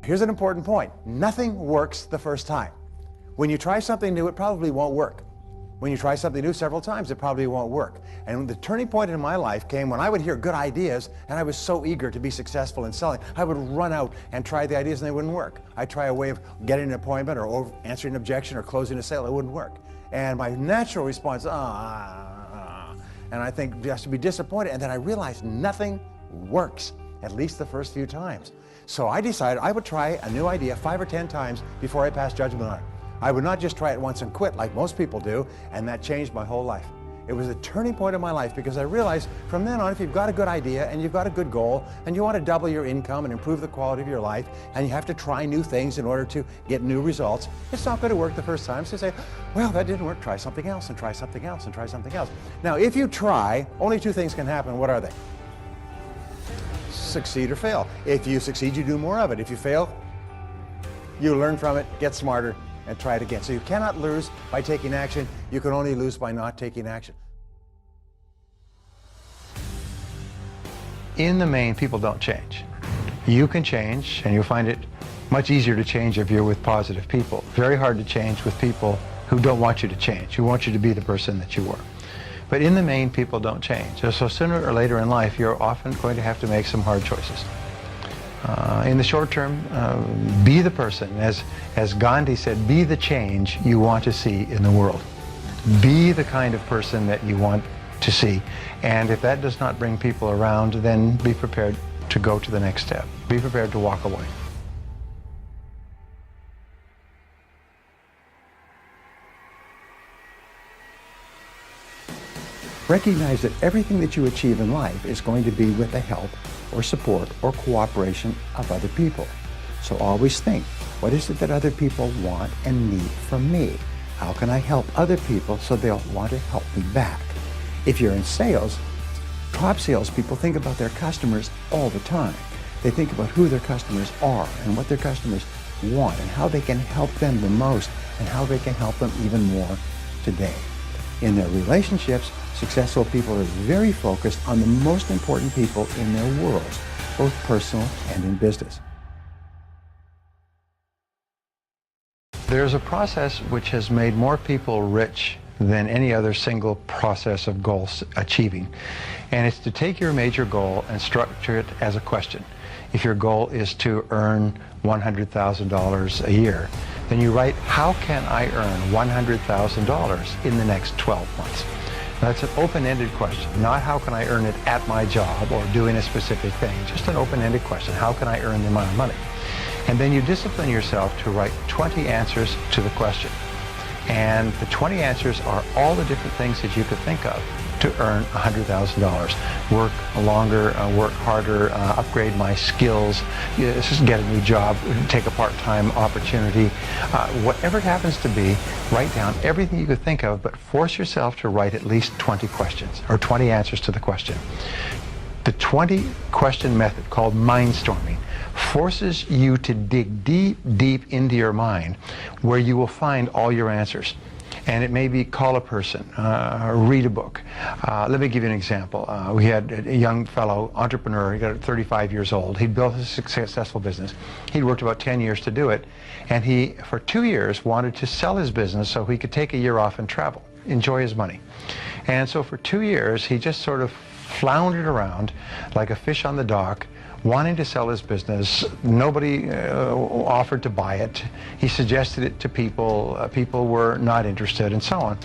Here's an important point. Nothing works the first time. When you try something new, it probably won't work. When you try something new several times, it probably won't work. And the turning point in my life came when I would hear good ideas, and I was so eager to be successful in selling. I would run out and try the ideas, and they wouldn't work. I'd try a way of getting an appointment or answering an objection or closing a sale. It wouldn't work. And my natural response, and I think just to be disappointed. And then I realized nothing works, at least the first few times. So I decided I would try a new idea 5 or 10 times before I passed judgment on it. I would not just try it once and quit like most people do, and that changed my whole life. It was a turning point in my life because I realized from then on, if you've got a good idea and you've got a good goal and you want to double your income and improve the quality of your life, and you have to try new things in order to get new results, it's not going to work the first time. So you say, well, that didn't work, try something else and try something else and try something else. Now, if you try, only 2 things can happen. What are they? Succeed or fail. If you succeed, you do more of it. If you fail, you learn from it, get smarter, and try it again. So you cannot lose by taking action. You can only lose by not taking action. In the main, people don't change. You can change, and you'll find it much easier to change if you're with positive people. Very hard to change with people who don't want you to change, who want you to be the person that you were. But in the main, people don't change. So sooner or later in life, you're often going to have to make some hard choices. In the short term, be the person, as Gandhi said, be the change you want to see in the world. Be the kind of person that you want to see. And if that does not bring people around, then be prepared to go to the next step. Be prepared to walk away. Recognize that everything that you achieve in life is going to be with the help or support or cooperation of other people. So always think, what is it that other people want and need from me? How can I help other people so they'll want to help me back? If you're in sales, top salespeople think about their customers all the time. They think about who their customers are and what their customers want and how they can help them the most and how they can help them even more today. In their relationships, successful people are very focused on the most important people in their worlds, both personal and in business. There's a process which has made more people rich than any other single process of goal achieving. And it's to take your major goal and structure it as a question. If your goal is to earn $100,000 a year, then you write, how can I earn $100,000 in the next 12 months? Now, that's an open-ended question, not how can I earn it at my job or doing a specific thing, just an open-ended question, how can I earn the amount of money? And then you discipline yourself to write 20 answers to the question. And the 20 answers are all the different things that you could think of to earn $100,000. Work longer, work harder, upgrade my skills, just get a new job, take a part-time opportunity. Whatever it happens to be, write down everything you could think of, but force yourself to write at least 20 questions, or 20 answers to the question. The 20 question method, called mindstorming, forces you to dig deep, deep into your mind where you will find all your answers. And it may be call a person, read a book. Let me give you an example. We had a young fellow, entrepreneur, he got 35 years old. He'd built a successful business. He'd worked about 10 years to do it. And he, for 2 years, wanted to sell his business so he could take a year off and travel, enjoy his money. And so for 2 years, he just sort of floundered around like a fish on the dock, wanting to sell his business. Nobody offered to buy it. He suggested it to people. People were not interested, and so on.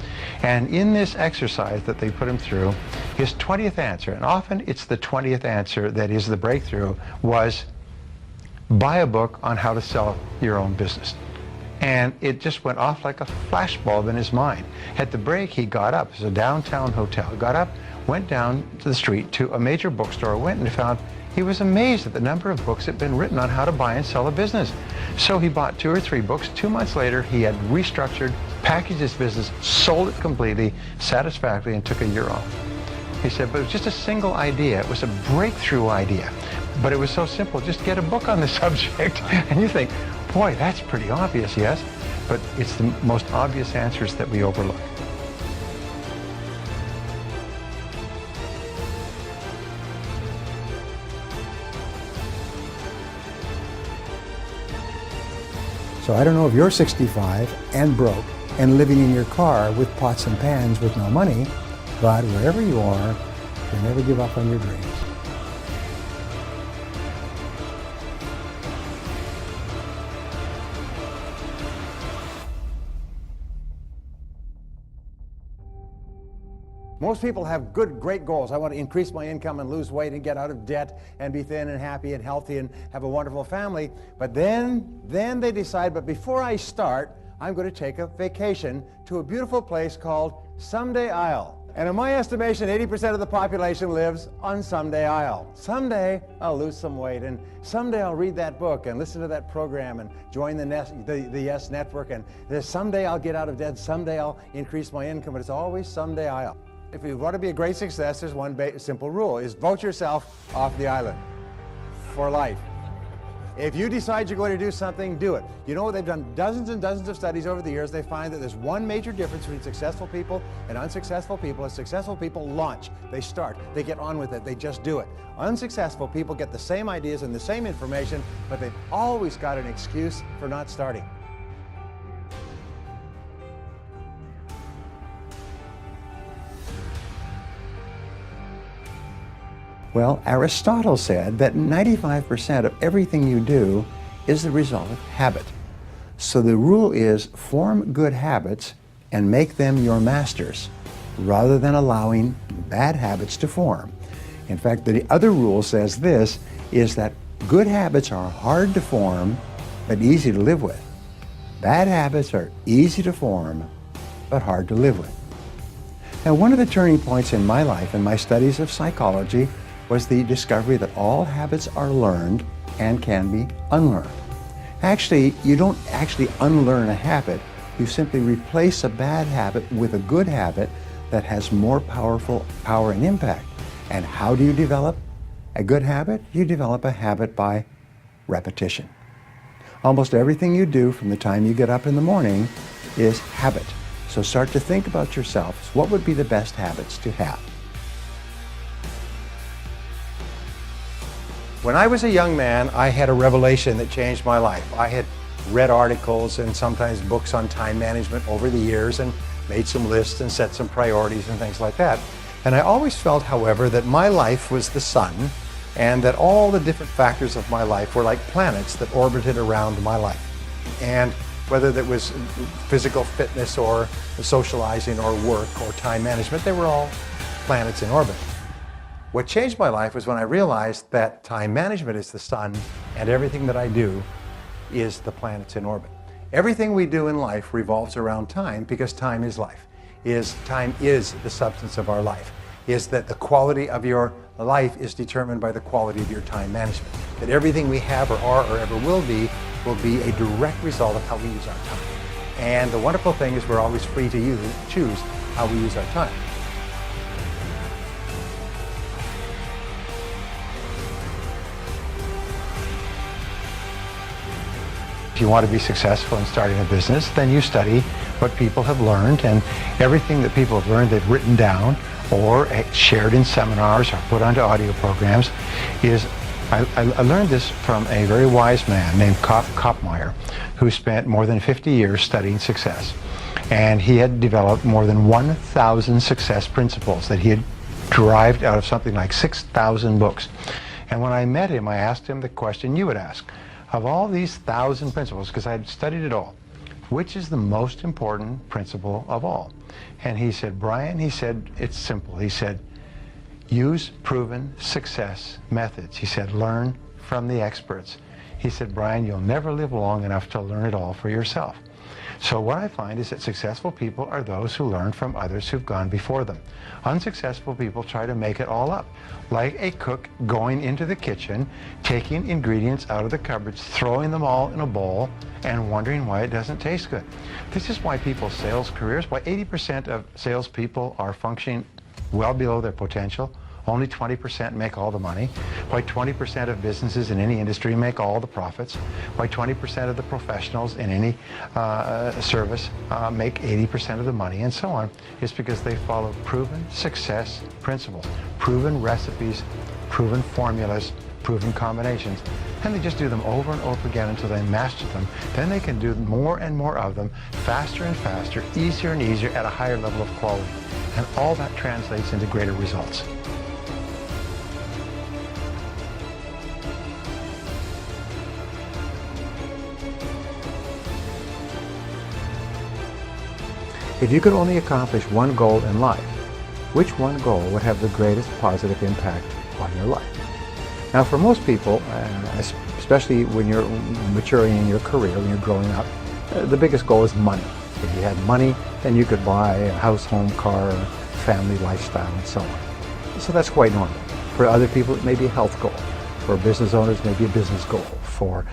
And in this exercise that they put him through, his 20th answer, and often it's the 20th answer that is the breakthrough, was buy a book on how to sell your own business. And it just went off like a flashbulb in his mind. At the break, he got up. It was a downtown hotel. He got up, went down to the street to a major bookstore, went and found, he was amazed at the number of books that had been written on how to buy and sell a business. So he bought 2 or 3 books. 2 months later, he had restructured, packaged his business, sold it completely, satisfactorily, and took a year off. He said, but it was just a single idea. It was a breakthrough idea. But it was so simple, just get a book on the subject. And you think, boy, that's pretty obvious, yes? But it's the most obvious answers that we overlook. So I don't know if you're 65 and broke and living in your car with pots and pans with no money, but wherever you are, you never give up on your dreams. Most people have great goals. I want to increase my income and lose weight and get out of debt and be thin and happy and healthy and have a wonderful family. But then they decide, but before I start, I'm going to take a vacation to a beautiful place called Someday Isle. And in my estimation, 80% of the population lives on Someday Isle. Someday I'll lose some weight, and someday I'll read that book and listen to that program and join the Yes Network, and someday I'll get out of debt, someday I'll increase my income, but it's always Someday Isle. If you want to be a great success, there's one simple rule, is vote yourself off the island for life. If you decide you're going to do something, do it. You know, they've done dozens and dozens of studies over the years. They find that there's one major difference between successful people and unsuccessful people. Is successful people launch, they start, they get on with it, they just do it. Unsuccessful people get the same ideas and the same information, but they've always got an excuse for not starting. Well, Aristotle said that 95% of everything you do is the result of habit. So the rule is form good habits and make them your masters, rather than allowing bad habits to form. In fact, the other rule says this, is that good habits are hard to form, but easy to live with. Bad habits are easy to form, but hard to live with. Now, one of the turning points in my life and my studies of psychology was the discovery that all habits are learned and can be unlearned. Actually, you don't unlearn a habit. You simply replace a bad habit with a good habit that has more power and impact. And how do you develop a good habit? You develop a habit by repetition. Almost everything you do from the time you get up in the morning is habit. So start to think about yourself. What would be the best habits to have? When I was a young man, I had a revelation that changed my life. I had read articles and sometimes books on time management over the years and made some lists and set some priorities and things like that. And I always felt, however, that my life was the sun and that all the different factors of my life were like planets that orbited around my life. And whether that was physical fitness or socializing or work or time management, they were all planets in orbit. What changed my life was when I realized that time management is the sun and everything that I do is the planets in orbit. Everything we do in life revolves around time because time is life. Time is the substance of our life. Is that the quality of your life is determined by the quality of your time management. That everything we have or are or ever will be a direct result of how we use our time. And the wonderful thing is we're always free to choose how we use our time. If you want to be successful in starting a business, then you study what people have learned, and everything that people have learned they've written down or shared in seminars or put onto audio programs. I learned this from a very wise man named Kopmeyer, who spent more than 50 years studying success. And he had developed more than 1,000 success principles that he had derived out of something like 6,000 books. And when I met him, I asked him the question you would ask. Of all these 1,000 principles, because I had studied it all, which is the most important principle of all? And he said, Brian, he said, it's simple. He said, use proven success methods. He said, learn from the experts. He said, Brian, you'll never live long enough to learn it all for yourself. So what I find is that successful people are those who learn from others who've gone before them. Unsuccessful people try to make it all up, like a cook going into the kitchen, taking ingredients out of the cupboards, throwing them all in a bowl, and wondering why it doesn't taste good. This is why people's sales careers, why 80% of salespeople are functioning well below their potential. Only 20% make all the money. Why 20% of businesses in any industry make all the profits. Why 20% of the professionals in any service make 80% of the money, and so on. It's because they follow proven success principles, proven recipes, proven formulas, proven combinations. and they just do them over and over again until they master them. Then they can do more and more of them, faster and faster, easier and easier, at a higher level of quality. And all that translates into greater results. If you could only accomplish one goal in life, which one goal would have the greatest positive impact on your life? Now, for most people, especially when you're maturing in your career, when you're growing up, the biggest goal is money. If you had money, then you could buy a house, home, car, family, lifestyle, and so on. So that's quite normal. For other people, it may be a health goal. For business owners, maybe a business goal. For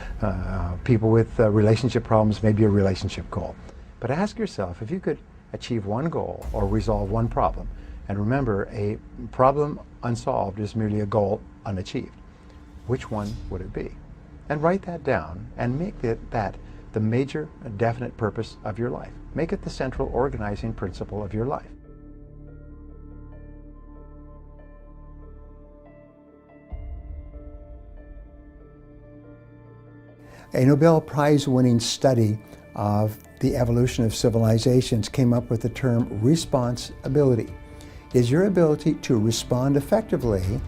people with relationship problems, maybe a relationship goal. But ask yourself, if you could achieve one goal or resolve one problem, and remember, a problem unsolved is merely a goal unachieved, which one would it be? And write that down and make that the major definite purpose of your life. Make it the central organizing principle of your life. A Nobel Prize-winning study of the evolution of civilizations came up with the term responsibility. Is your ability to respond effectively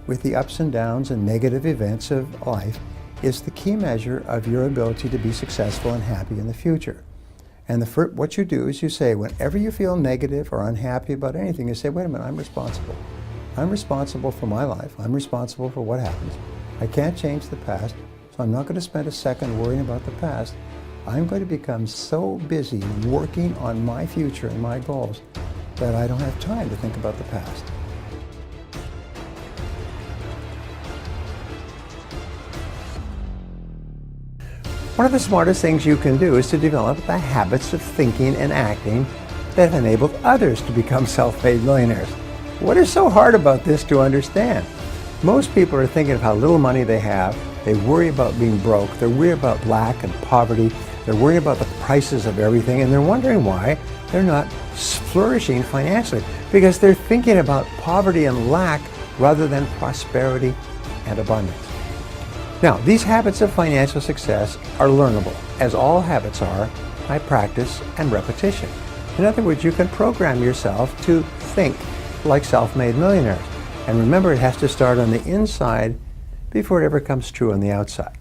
with the ups and downs and negative events of life is the key measure of your ability to be successful and happy in the future. And what you do is you say, whenever you feel negative or unhappy about anything, you say, wait a minute, I'm responsible. I'm responsible for my life. I'm responsible for what happens. I can't change the past, so I'm not going to spend a second worrying about the past. I'm going to become so busy working on my future and my goals that I don't have time to think about the past. One of the smartest things you can do is to develop the habits of thinking and acting that have enabled others to become self-made millionaires. What is so hard about this to understand? Most people are thinking of how little money they have. They worry about being broke. They worry about lack and poverty. They're worried about the prices of everything, and they're wondering why they're not flourishing financially, because they're thinking about poverty and lack rather than prosperity and abundance. Now, these habits of financial success are learnable, as all habits are, by practice and repetition. In other words, you can program yourself to think like self-made millionaires. And remember, it has to start on the inside before it ever comes true on the outside.